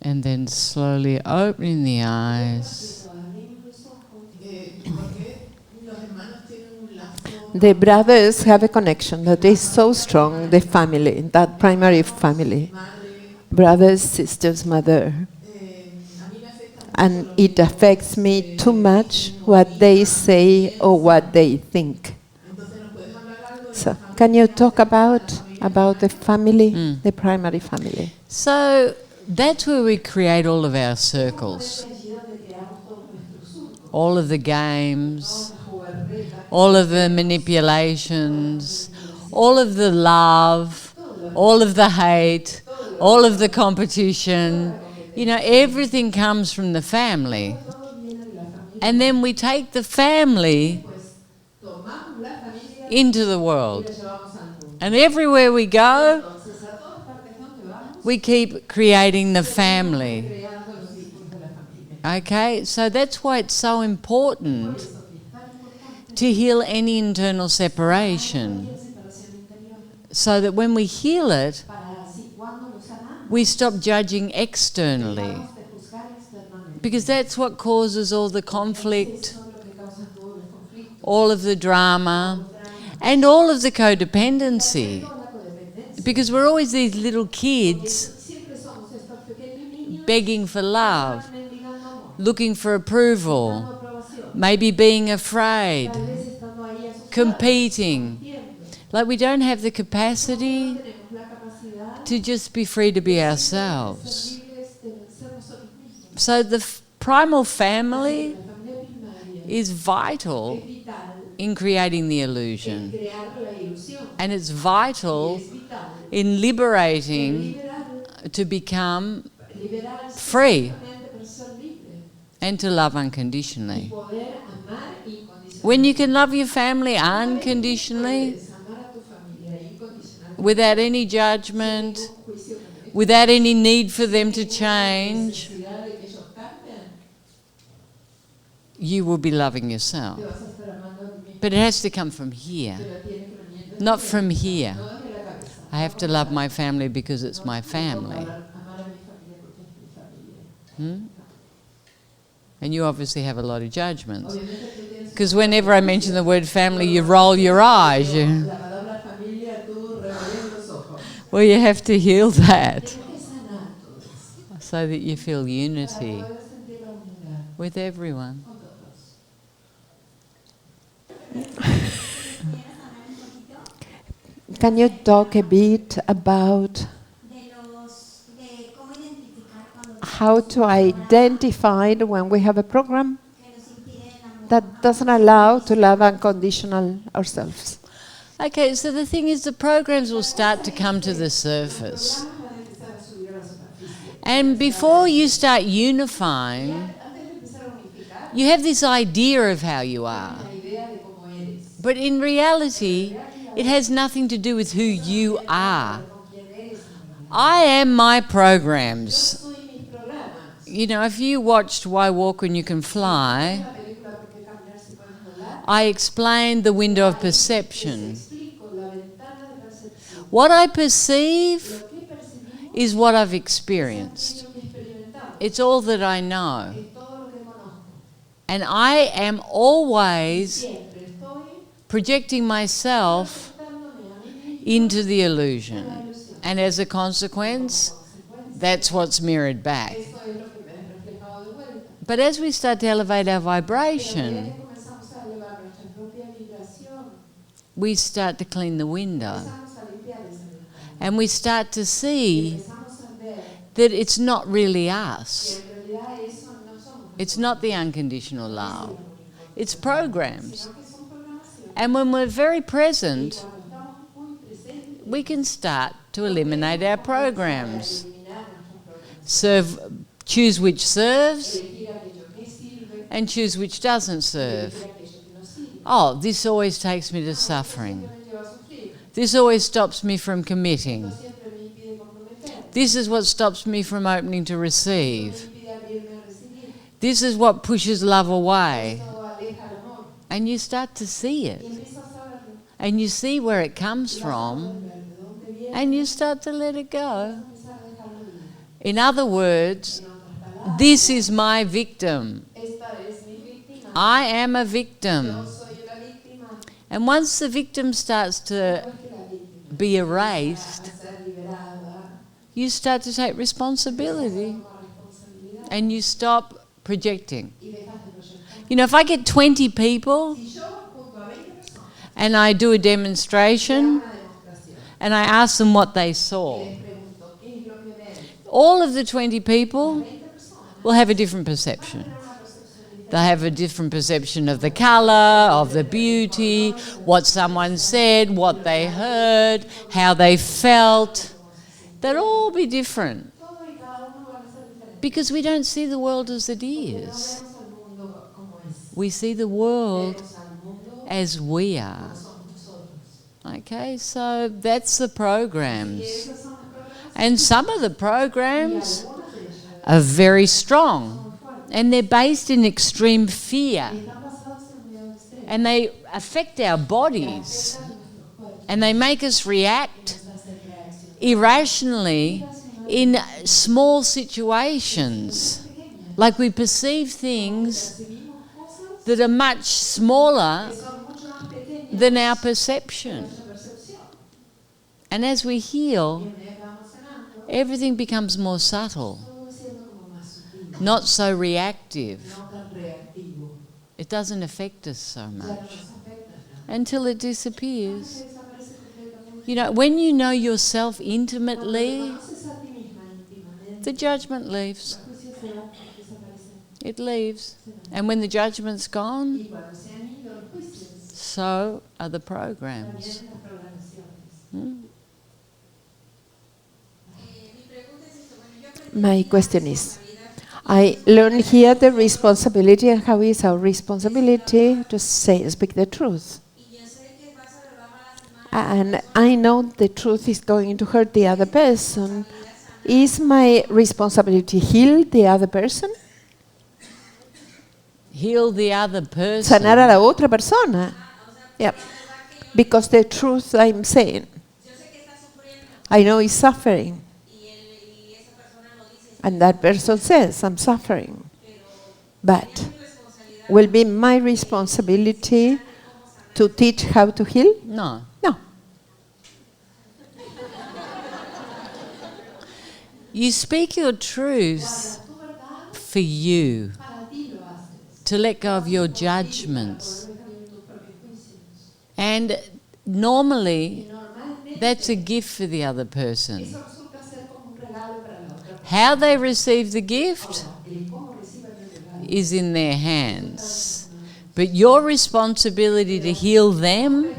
And then slowly opening the eyes. The brothers have a connection that is so strong, the family, that primary family. Brothers, sisters, mother. And it affects me too much what they say or what they think. So, can you talk about the family, the primary family? So that's where we create all of our circles, all of the games, all of the manipulations, all of the love, all of the hate, all of the competition. You know, everything comes from the family. And then we take the family into the world. And everywhere we go, we keep creating the family. Okay? So that's why it's so important to heal any internal separation. So that when we heal it, we stop judging externally. Because that's what causes all the conflict, all of the drama, and all of the codependency. Because we're always these little kids begging for love, looking for approval, maybe being afraid, competing. Like we don't have the capacity to just be free to be ourselves. So the primal family is vital in creating the illusion. And it's vital in liberating to become free and to love unconditionally. When you can love your family unconditionally, without any judgment, without any need for them to change, you will be loving yourself. But it has to come from here, not from here. I have to love my family because it's my family. And you obviously have a lot of judgments. Because whenever I mention the word family, you roll your eyes. Well, you have to heal that so that you feel unity with everyone. Can you talk a bit about how to identify when we have a program that doesn't allow to love unconditional ourselves? Okay, so the thing is the programs will start to come to the surface. And before you start unifying, you have this idea of how you are. But in reality, it has nothing to do with who you are. I am my programs. You know, if you watched Why Walk When You Can Fly, I explained the window of perception. What I perceive is what I've experienced. It's all that I know. And I am always projecting myself into the illusion. And as a consequence, that's what's mirrored back. But as we start to elevate our vibration, we start to clean the window. And we start to see that it's not really us. It's not the unconditional love. It's programs. And when we're very present, we can start to eliminate our programs. Choose which serves and choose which doesn't serve. Oh, this always takes me to suffering. This always stops me from committing. This is what stops me from opening to receive. This is what pushes love away. And you start to see it. And you see where it comes from. And you start to let it go. In other words, this is my victim. I am a victim. And once the victim starts to be erased, you start to take responsibility and you stop projecting. You know, if I get 20 people and I do a demonstration and I ask them what they saw, all of the 20 people will have a different perception. They'll have a different perception of the colour, of the beauty, what someone said, what they heard, how they felt. They'll all be different. Because we don't see the world as it is. We see the world as we are. Okay, so that's the programs. And some of the programs are very strong. And they're based in extreme fear. And they affect our bodies. And they make us react irrationally in small situations. Like we perceive things that are much smaller than our perception. And as we heal, everything becomes more subtle. Not so reactive. It doesn't affect us so much until it disappears. You know, when you know yourself intimately, the judgment leaves. It leaves. And when the judgment's gone, so are the programs. My question is, I learn here the responsibility and how is our responsibility to speak the truth. And I know the truth is going to hurt the other person. Is my responsibility heal the other person? Heal the other person. Sanar a la otra persona. Yeah. Because the truth I'm saying, I know he's suffering. And that person says, I'm suffering. But will be my responsibility to teach how to heal? No. No. You speak your truth for you, to let go of your judgments. And normally, that's a gift for the other person. How they receive the gift is in their hands. But your responsibility to heal them,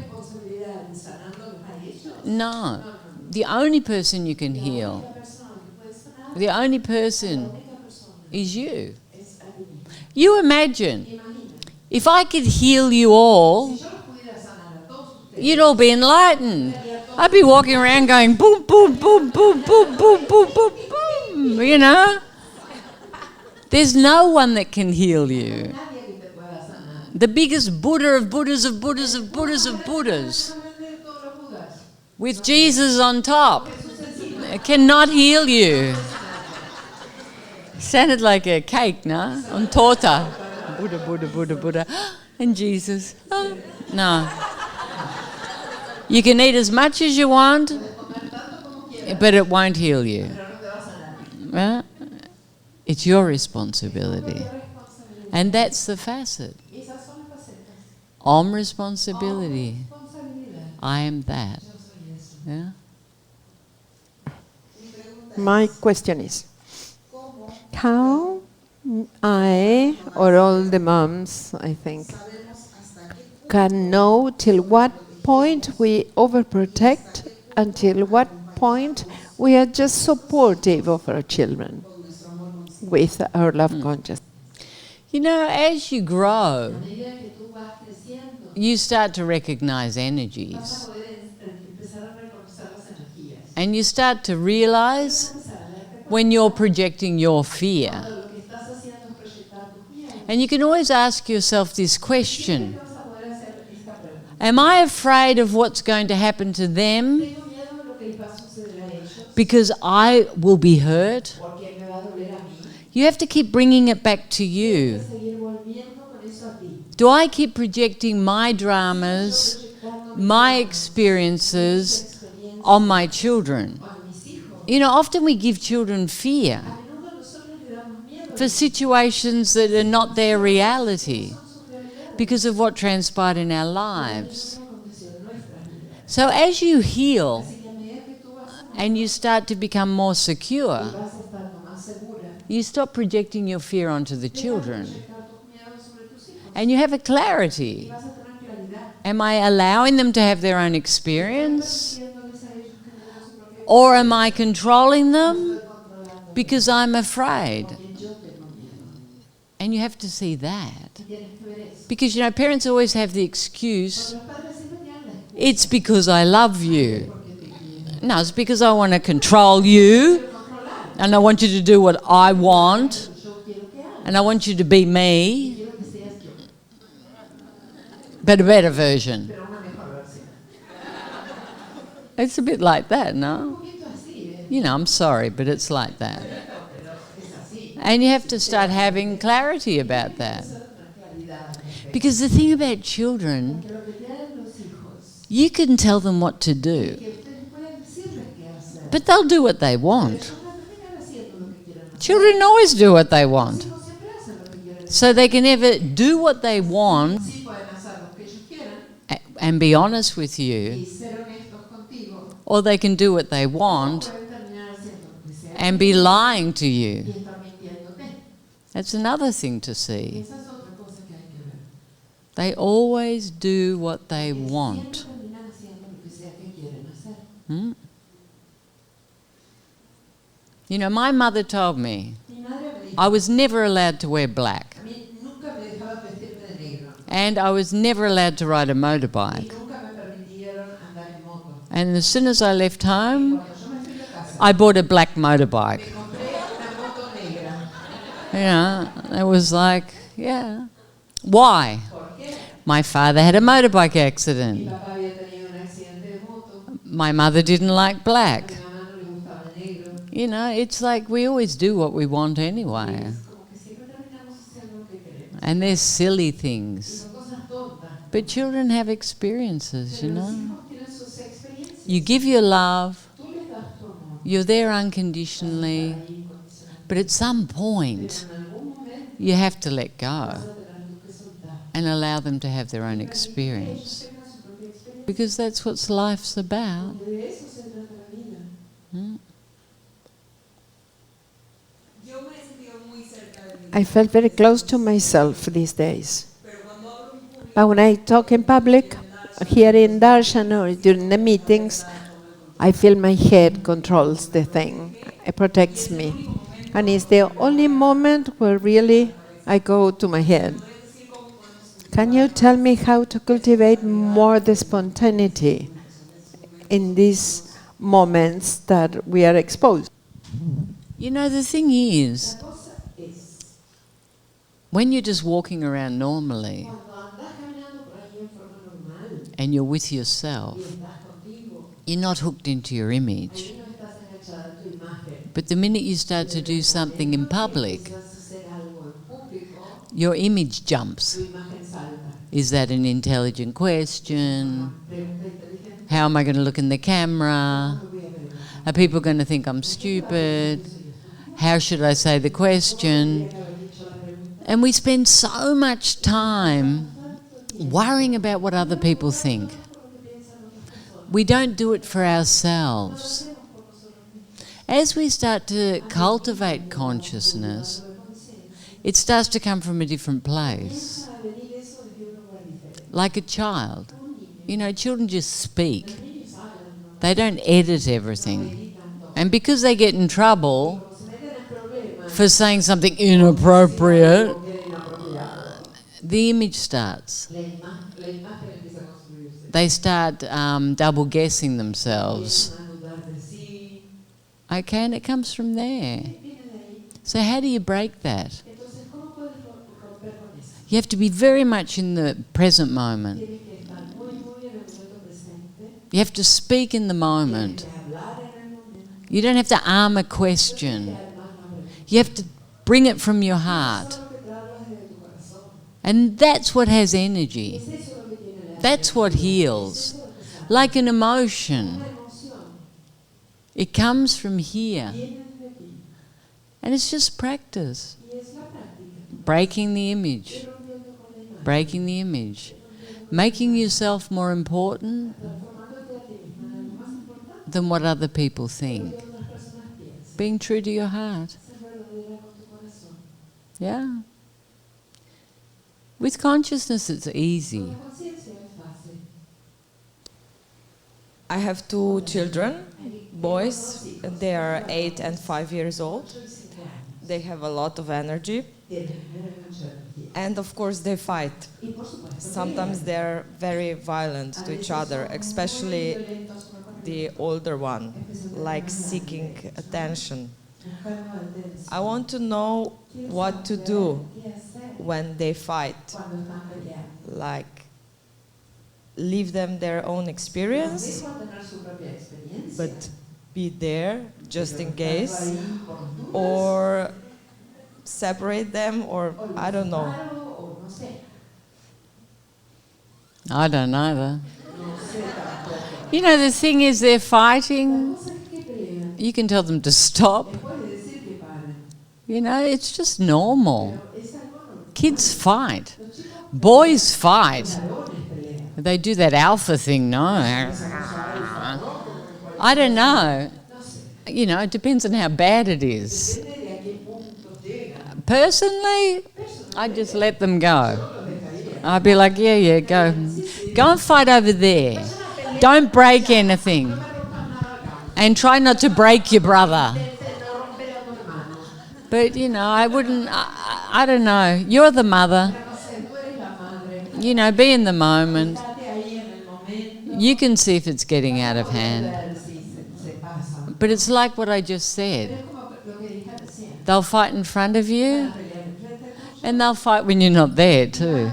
no. The only person you can heal, the only person is you. You imagine, if I could heal you all, you'd all be enlightened. I'd be walking around going boom, boom, boom, boom, boom, boom, boom, boom, boom, you know. There's no one that can heal you. The biggest Buddha of Buddhas of Buddhas of Buddhas of Buddhas, with Jesus on top, cannot heal you. Sounded like a cake, no? On torta. Buddha, Buddha, Buddha, Buddha. And Jesus. Oh, no. You can eat as much as you want, but it won't heal you. Right? It's your responsibility. And that's the facet. Om responsibility. I am that. Yeah? My question is, how I, or all the moms, I think, can know till what point we overprotect, until what point we are just supportive of our children with our love consciousness. You know, as you grow, you start to recognize energies. And you start to realize when you're projecting your fear. And you can always ask yourself this question: am I afraid of what's going to happen to them because I will be hurt? You have to keep bringing it back to you. Do I keep projecting my dramas, my experiences on my children? You know, often we give children fear for situations that are not their reality because of what transpired in our lives. So as you heal and you start to become more secure, you stop projecting your fear onto the children. And you have a clarity. Am I allowing them to have their own experience? Or am I controlling them because I'm afraid? And you have to see that. Because, you know, parents always have the excuse, it's because I love you. No, it's because I want to control you, and I want you to do what I want, and I want you to be me, but a better version. It's a bit like that, no? You know, I'm sorry, but it's like that. And you have to start having clarity about that. Because the thing about children, you can tell them what to do, but they'll do what they want. Children always do what they want. So they can either do what they want and be honest with you, or they can do what they want and be lying to you. That's another thing to see. They always do what they want. You know, my mother told me I was never allowed to wear black. And I was never allowed to ride a motorbike. And as soon as I left home, I bought a black motorbike. You know, it was like, yeah. Why? My father had a motorbike accident. My mother didn't like black. You know, it's like we always do what we want anyway. And they're silly things. But children have experiences, you know. You give your love, you're there unconditionally, but at some point you have to let go and allow them to have their own experience. Because that's what life's about. I felt very close to myself these days. But when I talk in public, here in Darshan or during the meetings, I feel my head controls the thing. It protects me. And it's the only moment where really I go to my head. Can you tell me how to cultivate more the spontaneity in these moments that we are exposed? You know, the thing is, when you're just walking around normally and you're with yourself, you're not hooked into your image. But the minute you start to do something in public, your image jumps. Is that an intelligent question? How am I going to look in the camera? Are people going to think I'm stupid? How should I say the question? And we spend so much time worrying about what other people think. We don't do it for ourselves. As we start to cultivate consciousness, it starts to come from a different place. Like a child. You know, children just speak. They don't edit everything. And because they get in trouble for saying something inappropriate, the image starts. They start double guessing themselves. Okay, and it comes from there. So how do you break that? You have to be very much in the present moment. You have to speak in the moment. You don't have to arm a question. You have to Bring it from your heart. And that's what has energy. That's what heals. Like an emotion. It comes from here. And it's just practice. Breaking the image. Breaking the image. Making yourself more important than what other people think. Being true to your heart. Yeah. With consciousness it's easy. I have 2 children, boys. They are 8 and 5 years old. They have a lot of energy. And of course they fight. Sometimes they're very violent to each other, especially the older one, like seeking attention. I want to know what to do when they fight. Like, leave them their own experience, but be there just in case, or separate them, or I don't know. I don't either. You know, the thing is, they're fighting. You can tell them to stop. You know, it's just normal. Kids fight. Boys fight. They do that alpha thing, no? I don't know. You know, it depends on how bad it is. Personally, I just let them go. I'd be like, yeah, go. Go and fight over there. Don't break anything. And try not to break your brother. But, you know, I wouldn't, I don't know. You're the mother. You know, be in the moment. You can see if it's getting out of hand. But it's like what I just said. They'll fight in front of you, and they'll fight when you're not there too.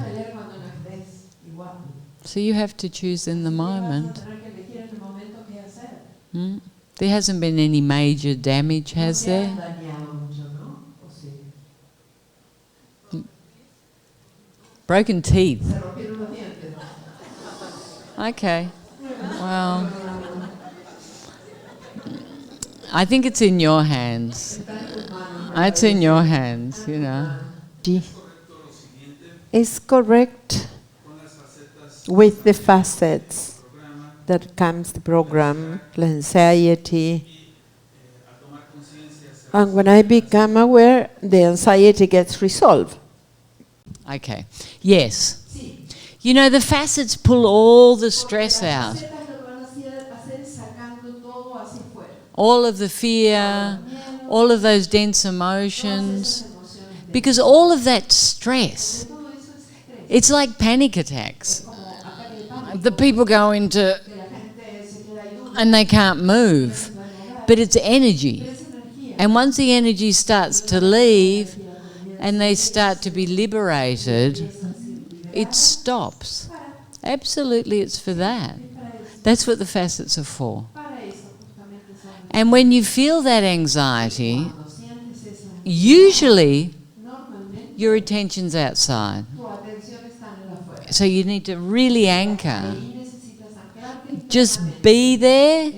So you have to choose in the moment. There hasn't been any major damage, has there? Broken teeth. Okay. Well, I think it's in your hands. It's in your hands, you know. Is correct with the facets that comes the program, the anxiety. And when I become aware, the anxiety gets resolved. Okay. Yes. You know, the facets pull all the stress out. All of the fear, all of those dense emotions. Because all of that stress, it's like panic attacks. The people go into, and they can't move. But it's energy. And once the energy starts to leave, and they start to be liberated, it stops. Absolutely, it's for that. That's what the facets are for. And when you feel that anxiety, usually your attention's outside. So you need to really anchor. Just be there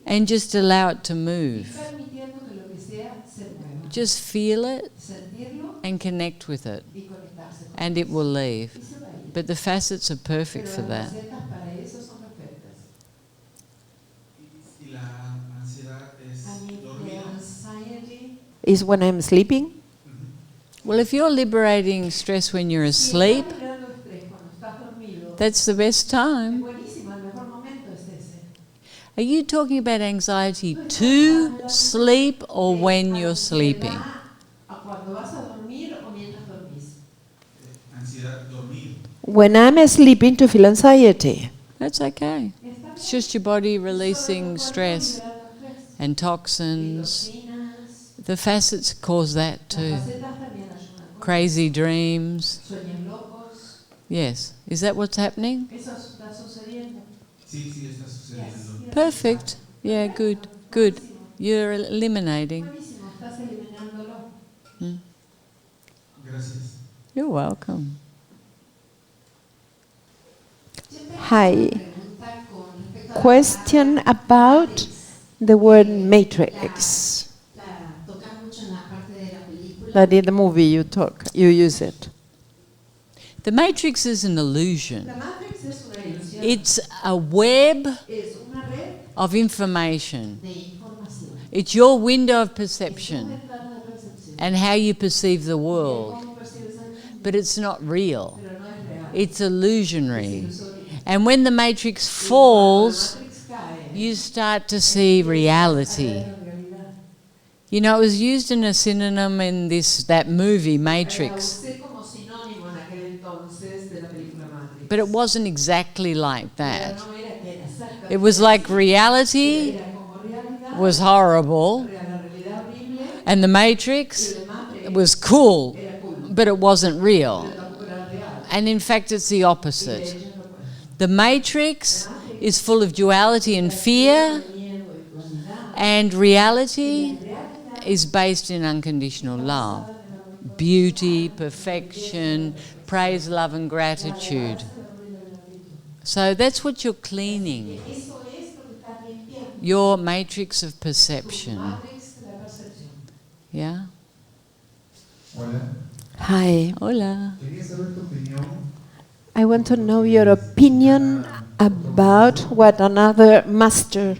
and just allow it to move. Just feel it and connect with it, and it will leave. But the facets are perfect for that. Is when I'm sleeping? Well, if you're liberating stress when you're asleep, that's the best time. Are you talking about anxiety to sleep or when you're sleeping? When I'm sleeping to feel anxiety. That's okay. It's just your body releasing stress and toxins. The facets cause that too. Crazy dreams. Yes. Is that what's happening? Perfect. Yeah, good. Good. You're eliminating. Gracias. You're welcome. Hi. Question about the word matrix. That in the movie you use it. The matrix is an illusion. It's a web of information. It's your window of perception and how you perceive the world. But it's not real. It's illusionary. And when the matrix falls, you start to see reality. You know, it was used in a synonym in that movie, Matrix. But it wasn't exactly like that. It was like reality was horrible, and the Matrix was cool, but it wasn't real. And in fact, it's the opposite. The Matrix is full of duality and fear, and reality is based in unconditional love, beauty, perfection, praise, love, and gratitude. So that's what you're cleaning, your matrix of perception. Yeah? Hola. Hi. Hola. Quería saber tu opinión. I want to know your opinion about what another master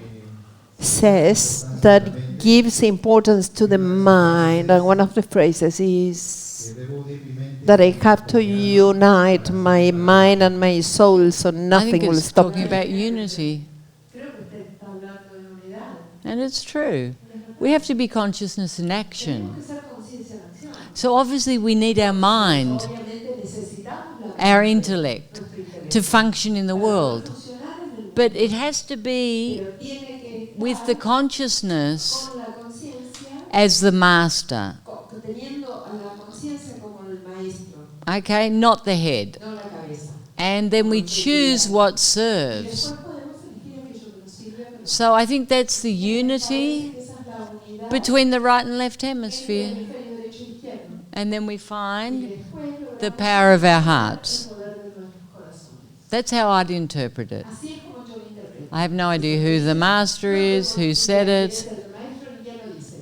says that gives importance to the mind. And one of the phrases is that I have to unite my mind and my soul so I nothing think will it's stop talking me. about unity. And it's true. We have to be consciousness in action. So obviously we need our mind, our intellect, to function in the world. But it has to be with the consciousness as the master. Okay, not the head. And then we choose what serves. So I think that's the unity between the right and left hemisphere. And then we find the power of our hearts. That's how I'd interpret it. I have no idea who the master is, who said it,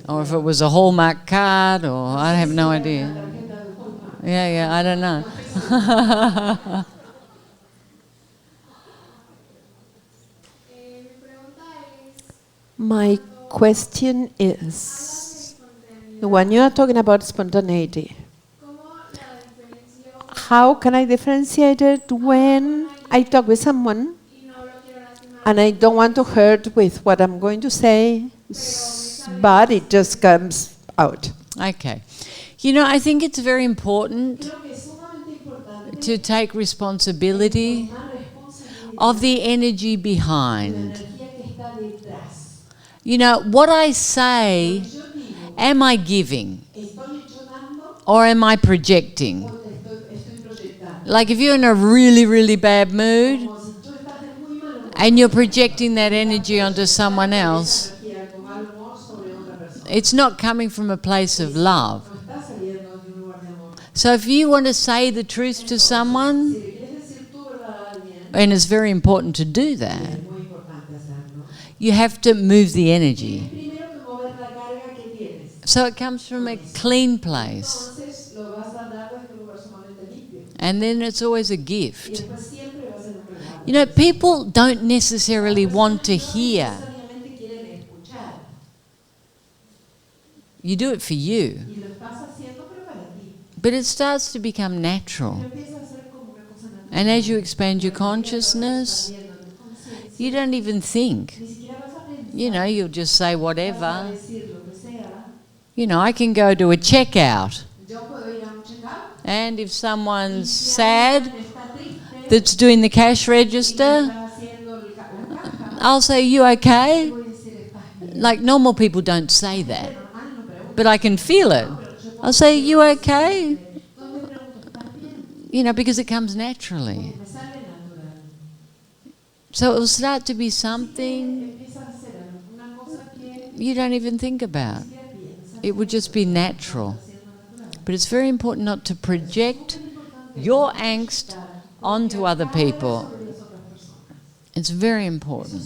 or if it was a Hallmark card, or I have no idea. Yeah, I don't know. My question is, when you are talking about spontaneity, how can I differentiate it when I talk with someone and I don't want to hurt with what I'm going to say, but it just comes out? Okay. You know, I think it's very important to take responsibility of the energy behind. You know, what I say, am I giving? Or am I projecting? Like if you're in a really, really bad mood and you're projecting that energy onto someone else, it's not coming from a place of love. So if you want to say the truth to someone, and it's very important to do that, you have to move the energy. So it comes from a clean place. And then it's always a gift. You know, people don't necessarily want to hear. You do it for you. But it starts to become natural. And as you expand your consciousness, you don't even think. You know, you'll just say whatever. You know, I can go to a checkout. And if someone's sad that's doing the cash register, I'll say, you okay? Like normal people don't say that. But I can feel it. I'll say, you okay? You know, because it comes naturally. So it will start to be something you don't even think about. It would just be natural. But it's very important not to project your angst onto other people. It's very important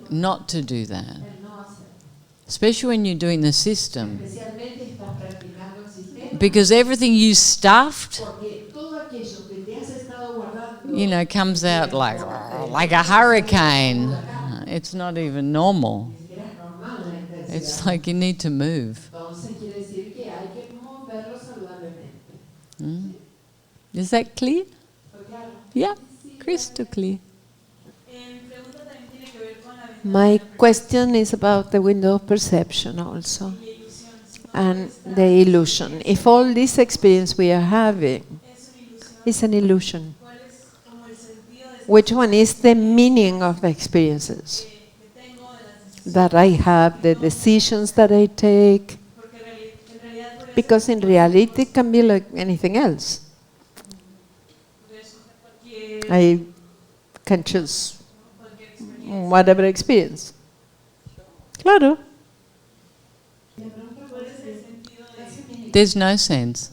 not to do that. Especially when you're doing the system. Because everything you stuffed, comes out like a hurricane. It's not even normal. It's like you need to move. Is that clear? Yeah, crystal clear. My question is about the window of perception also, and the illusion. If all this experience we are having is an illusion, which one is the meaning of the experiences that I have, the decisions that I take? Because in reality it can be like anything else. I can choose whatever experience. Claro. There's no sense.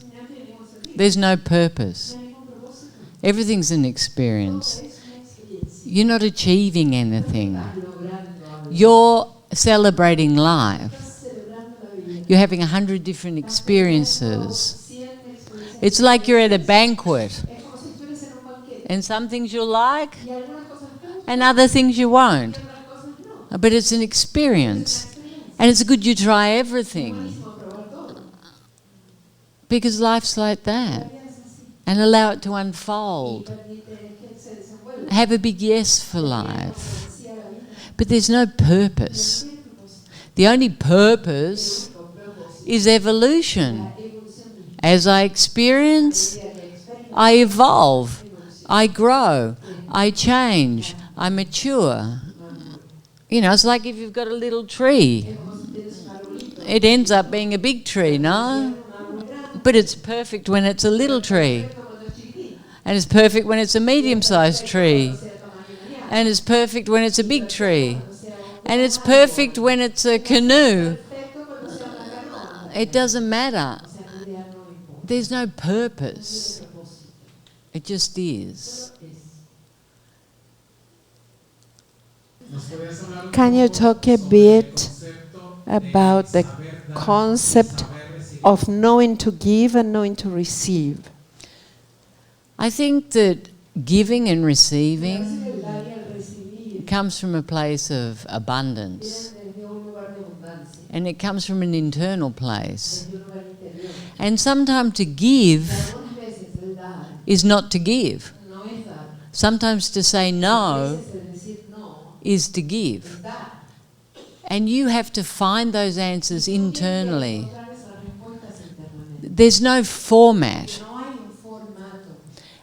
There's no purpose. Everything's an experience. You're not achieving anything. You're celebrating life. You're having 100 different experiences. It's like you're at a banquet. And some things you'll like, and other things you won't. But it's an experience. And it's good you try everything. Because life's like that. And allow it to unfold. Have a big yes for life. But there's no purpose. The only purpose is evolution. As I experience, I evolve. I grow, I change, I mature. It's like if you've got a little tree. It ends up being a big tree, no? But it's perfect when it's a little tree. And it's perfect when it's a medium-sized tree. And it's perfect when it's a big tree. And it's perfect when it's a canoe. It doesn't matter. There's no purpose. It just is. Can you talk a bit about the concept of knowing to give and knowing to receive? I think that giving and receiving comes from a place of abundance. And it comes from an internal place. And sometimes to give is not to give. Sometimes to say no is to give. And you have to find those answers internally. There's no format.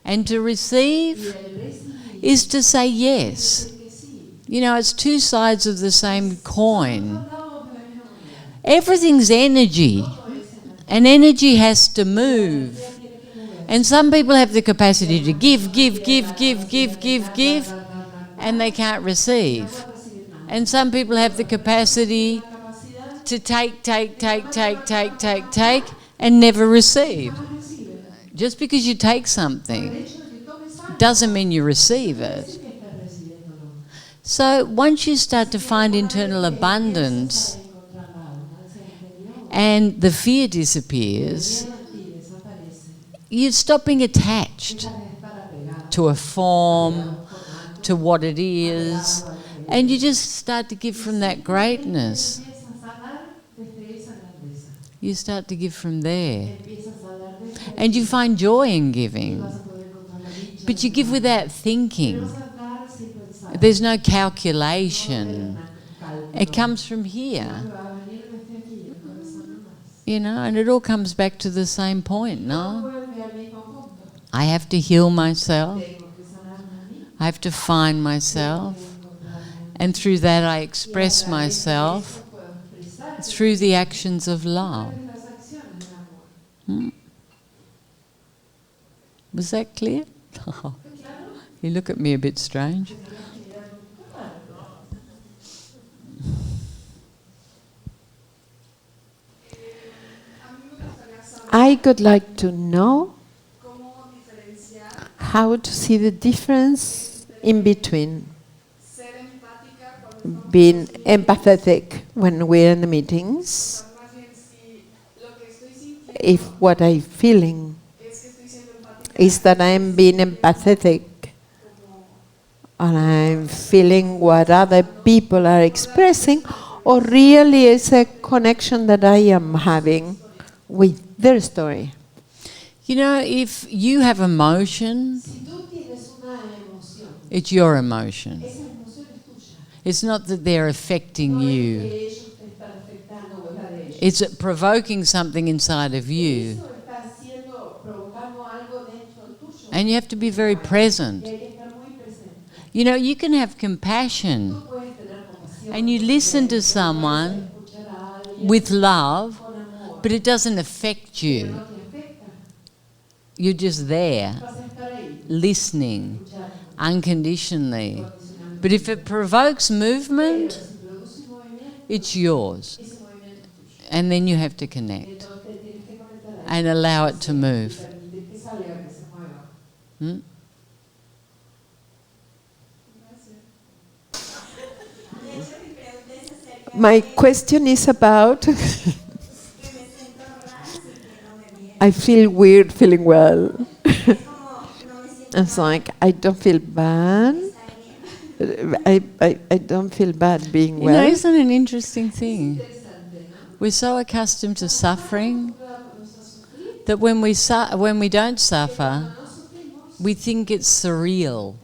And to receive is to say yes. It's two sides of the same coin. Everything's energy. And energy has to move. And some people have the capacity to give, and they can't receive. And some people have the capacity to take, and never receive. Just because you take something doesn't mean you receive it. So once you start to find internal abundance and the fear disappears, you stop being attached to a form, to what it is, and you just start to give from that greatness. You start to give from there. And you find joy in giving. But you give without thinking. There's no calculation. It comes from here. And it all comes back to the same point, no? I have to heal myself. I have to find myself. And through that I express myself through the actions of love. Was that clear? You look at me a bit strange. I would like to know how to see the difference in between being empathetic when we're in the meetings, if what I'm feeling is that I'm being empathetic and I'm feeling what other people are expressing, or really it's a connection that I am having with their story. You know, if you have emotion, it's your emotion. It's not that they're affecting you. It's provoking something inside of you. And you have to be very present. You know, you can have compassion and you listen to someone with love, but it doesn't affect you. You're just there, listening unconditionally. But if it provokes movement, it's yours. And then you have to connect and allow it to move. My question is about I feel weird feeling well. It's like I don't feel bad. I don't feel bad being well. You know, isn't it an interesting thing? We're so accustomed to suffering that when we don't suffer, we think it's surreal.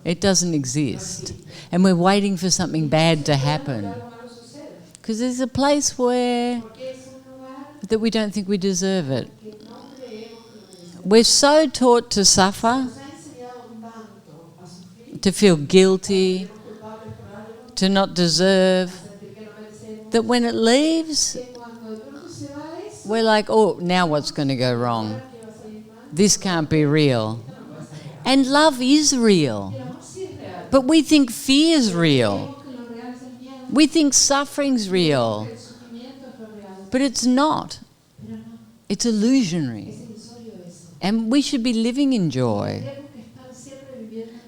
It doesn't exist. And we're waiting for something bad to happen. Because there's a place where that we don't think we deserve it. We're so taught to suffer, to feel guilty, to not deserve, that when it leaves, we're like, oh, now what's going to go wrong? This can't be real. And love is real. But we think fear's real. We think suffering's real. But it's not. It's illusionary. And we should be living in joy.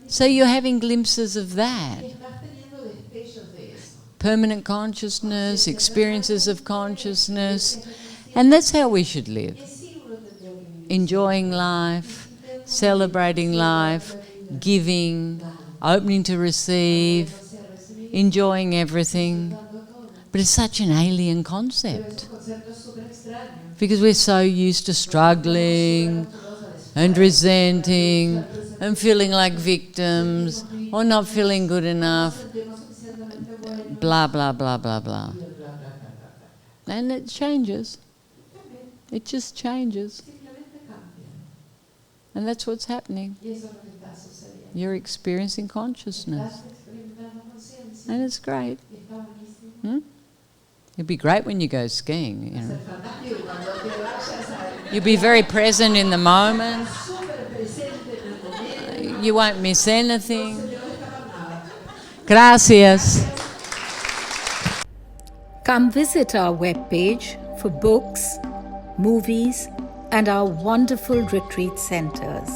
So you're having glimpses of that. Permanent consciousness, experiences of consciousness. And that's how we should live. Enjoying life, celebrating life, giving, opening to receive, enjoying everything. But it's such an alien concept. Because we're so used to struggling and resenting and feeling like victims or not feeling good enough. Blah, blah, blah, blah, blah. And it changes. It just changes. And that's what's happening. You're experiencing consciousness. And it's great. It'd be great when you go skiing, you know. You'll be very present in the moment. You won't miss anything. Gracias. Come visit our webpage for books, movies, and our wonderful retreat centers.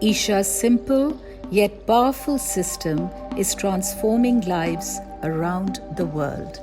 Isha's simple yet powerful system is transforming lives around the world.